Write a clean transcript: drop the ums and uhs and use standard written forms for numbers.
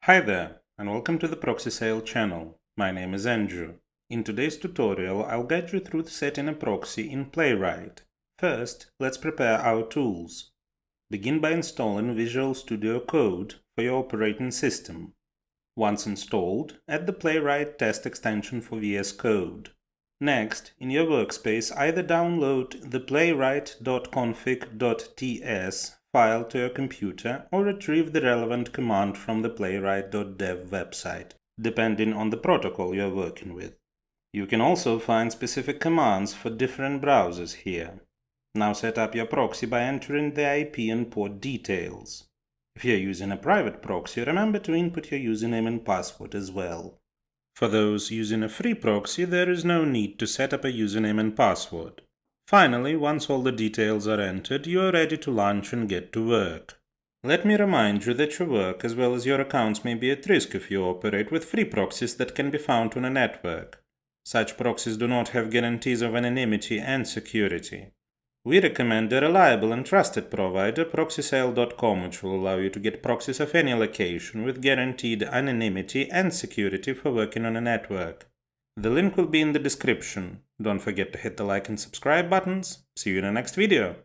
Hi there, and welcome to the Proxy Sale channel. My name is Andrew. In today's tutorial, I'll guide you through setting a proxy in Playwright. First, let's prepare our tools. Begin by installing Visual Studio Code for your operating system. Once installed, add the Playwright test extension for VS Code. Next, in your workspace, either download the playwright.config.ts file to your computer or retrieve the relevant command from the playwright.dev website, depending on the protocol you're working with. You can also find specific commands for different browsers here. Now set up your proxy by entering the IP and port details. If you're using a private proxy, remember to input your username and password as well. For those using a free proxy, there is no need to set up a username and password. Finally, once all the details are entered, you are ready to launch and get to work. Let me remind you that your work as well as your accounts may be at risk if you operate with free proxies that can be found on a network. Such proxies do not have guarantees of anonymity and security. We recommend a reliable and trusted provider, proxysale.com, which will allow you to get proxies of any location with guaranteed anonymity and security for working on a network. The link will be in the description. Don't forget to hit the like and subscribe buttons. See you in the next video.